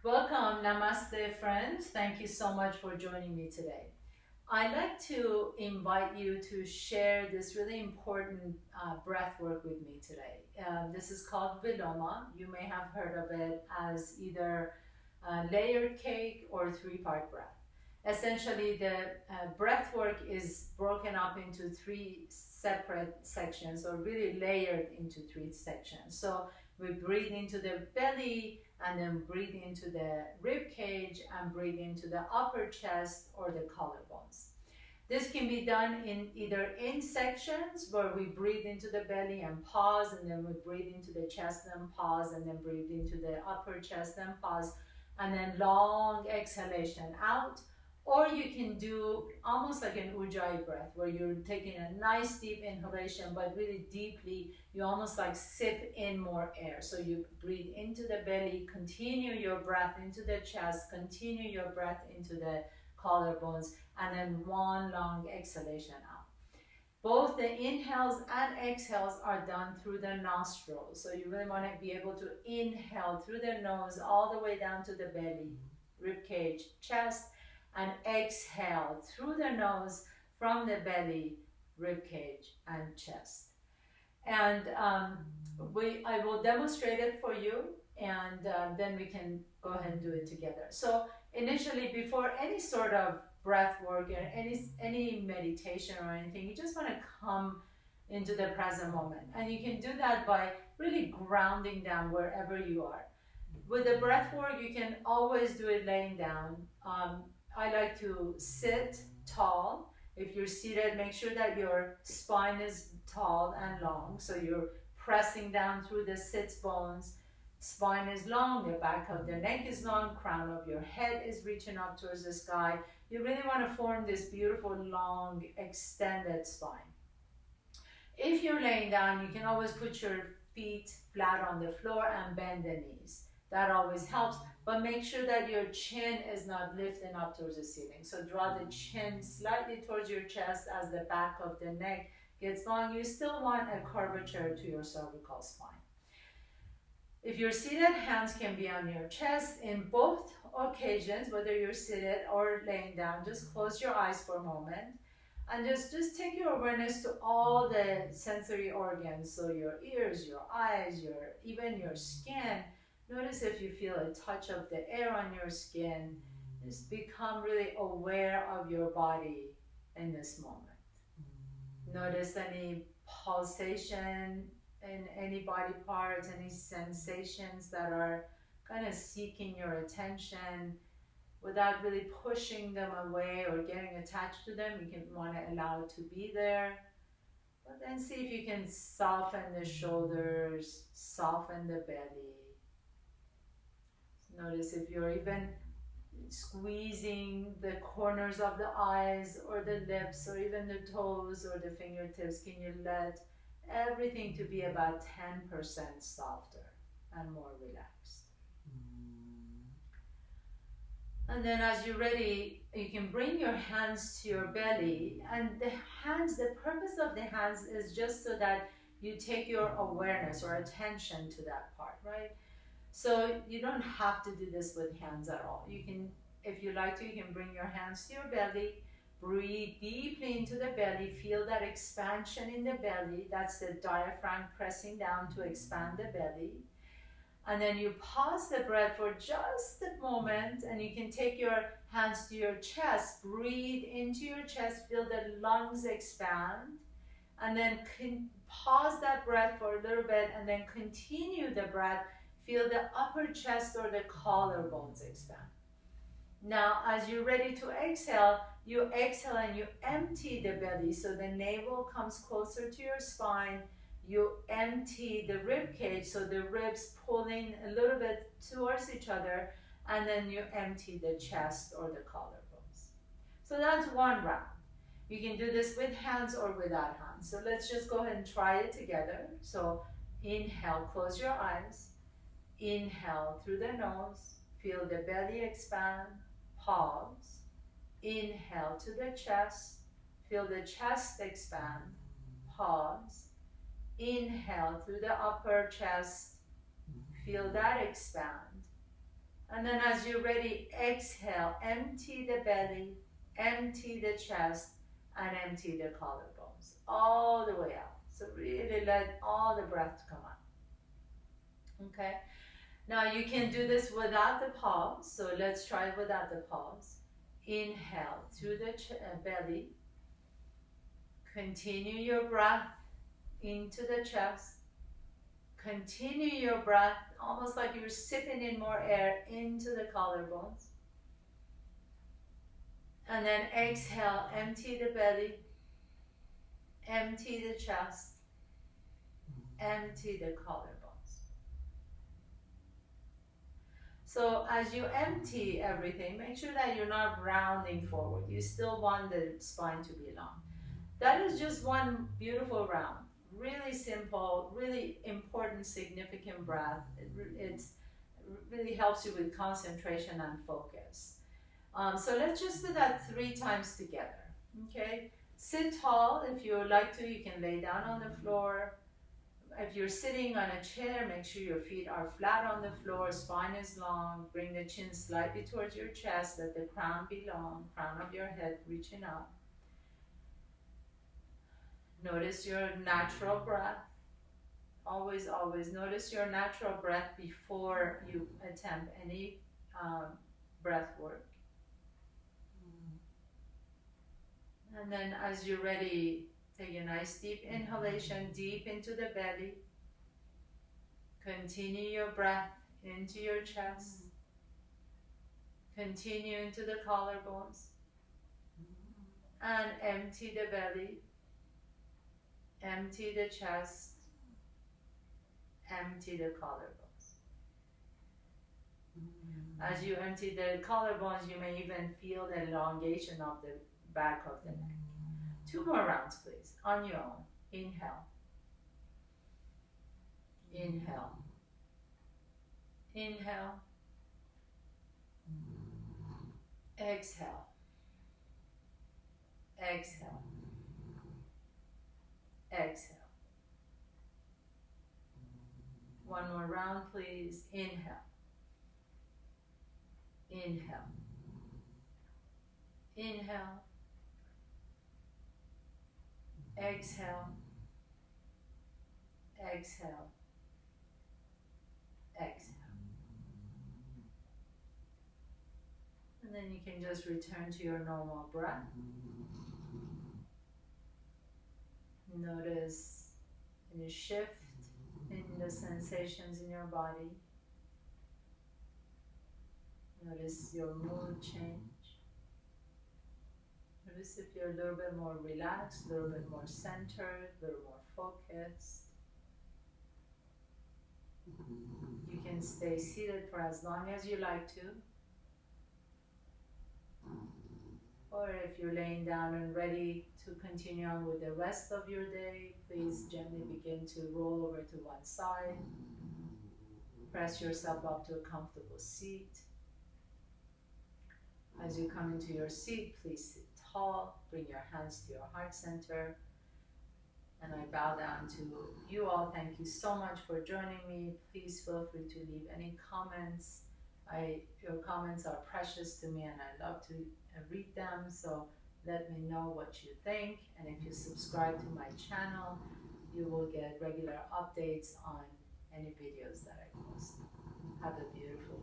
Welcome, Namaste, friends. Thank you so much for joining me today. I'd like to invite you to share this really important breath work with me today. This is called Viloma. You may have heard of it as either layered cake or three-part breath. Essentially, the breath work is broken up into three separate sections, or really layered into three sections. So we breathe into the belly, and then breathe into the rib cage, and breathe into the upper chest or the collarbones. This can be done in either in sections where we breathe into the belly and pause, and then we breathe into the chest and pause, and then breathe into the upper chest and pause, and then long exhalation out. Or you can do almost like an ujjayi breath, where you're taking a nice deep inhalation, but really deeply, you almost like sip in more air. So you breathe into the belly, continue your breath into the chest, continue your breath into the collarbones, and then one long exhalation out. Both the inhales and exhales are done through the nostrils. So you really want to be able to inhale through the nose all the way down to the belly, rib cage, chest, and exhale through the nose from the belly, rib cage, and chest. And I will demonstrate it for you, and then we can go ahead and do it together. So initially, before any sort of breath work or any meditation or anything, you just want to come into the present moment. And you can do that by really grounding down wherever you are. With the breath work, you can always do it laying down. I like to sit tall. If you're seated, make sure that your spine is tall and long, so you're pressing down through the sits bones. Spine is long, the back of the neck is long, crown of your head is reaching up towards the sky. You really want to form this beautiful, long, extended spine. If you're laying down, you can always put your feet flat on the floor and bend the knees. That always helps, but make sure that your chin is not lifting up towards the ceiling. So draw the chin slightly towards your chest as the back of the neck gets long. You still want a curvature to your cervical spine. If you're seated, hands can be on your chest. In both occasions, whether you're seated or laying down, just close your eyes for a moment. And just take your awareness to all the sensory organs. So your ears, your eyes, even your skin. Notice if you feel a touch of the air on your skin. Just become really aware of your body in this moment. Notice any pulsation in any body parts, any sensations that are kind of seeking your attention without really pushing them away or getting attached to them. You can want to allow it to be there. But then see if you can soften the shoulders, soften the belly. Notice if you're even squeezing the corners of the eyes or the lips or even the toes or the fingertips. Can you let everything to be about 10% softer and more relaxed? And then as you're ready, you can bring your hands to your belly. And the purpose of the hands is just so that you take your awareness or attention to that part, right? So you don't have to do this with hands at all. You can, if you like to, you can bring your hands to your belly, breathe deeply into the belly, feel that expansion in the belly. That's the diaphragm pressing down to expand the belly. And then you pause the breath for just a moment, and you can take your hands to your chest, breathe into your chest, feel the lungs expand, and then pause that breath for a little bit, and then continue the breath. Feel the upper chest or the collarbones expand. Now, as you're ready to exhale, you exhale and you empty the belly. So the navel comes closer to your spine. You empty the rib cage, so the ribs pulling a little bit towards each other. And then you empty the chest or the collarbones. So that's one round. You can do this with hands or without hands. So let's just go ahead and try it together. So inhale, close your eyes. Inhale through the nose, feel the belly expand, pause. Inhale to the chest, feel the chest expand, pause. Inhale through the upper chest, feel that expand. And then as you're ready, exhale, empty the belly, empty the chest, and empty the collarbones all the way out. So really let all the breath come out. Okay. Now you can do this without the pause. So let's try it without the pause. Inhale through the belly. Continue your breath into the chest. Continue your breath, almost like you're sipping in more air into the collarbones. And then exhale, empty the belly, empty the chest, empty the collarbones. So as you empty everything, make sure that you're not rounding forward. You still want the spine to be long. That is just one beautiful round. Really simple, really important, significant breath. It really helps you with concentration and focus. So let's just do that 3 times together. Okay? Sit tall. If you would like to, you can lay down on the floor. If you're sitting on a chair, make sure your feet are flat on the floor, spine is long. Bring the chin slightly towards your chest. Let the crown be long, crown of your head reaching up. Notice your natural breath. Always, always notice your natural breath before you attempt any breath work. And then as you're ready, take a nice deep inhalation, deep into the belly. Continue your breath into your chest. Continue into the collarbones. And empty the belly. Empty the chest. Empty the collarbones. As you empty the collarbones, you may even feel the elongation of the back of the neck. 2 more rounds, please, on your own. Inhale. Inhale. Inhale. Exhale. Exhale. Exhale. 1 more round, please. Inhale. Inhale. Inhale. Exhale. Exhale. Exhale. And then you can just return to your normal breath. Notice any shift in the sensations in your body. Notice your mood change. Notice if you're a little bit more relaxed, a little bit more centered, a little more focused. You can stay seated for as long as you like to. Or if you're laying down and ready to continue on with the rest of your day, please gently begin to roll over to one side. Press yourself up to a comfortable seat. As you come into your seat, please sit tall. Bring your hands to your heart center. And I bow down to you all. Thank you so much for joining me. Please feel free to leave any comments. Your comments are precious to me and I love to read them. So let me know what you think. And if you subscribe to my channel, you will get regular updates on any videos that I post. Have a beautiful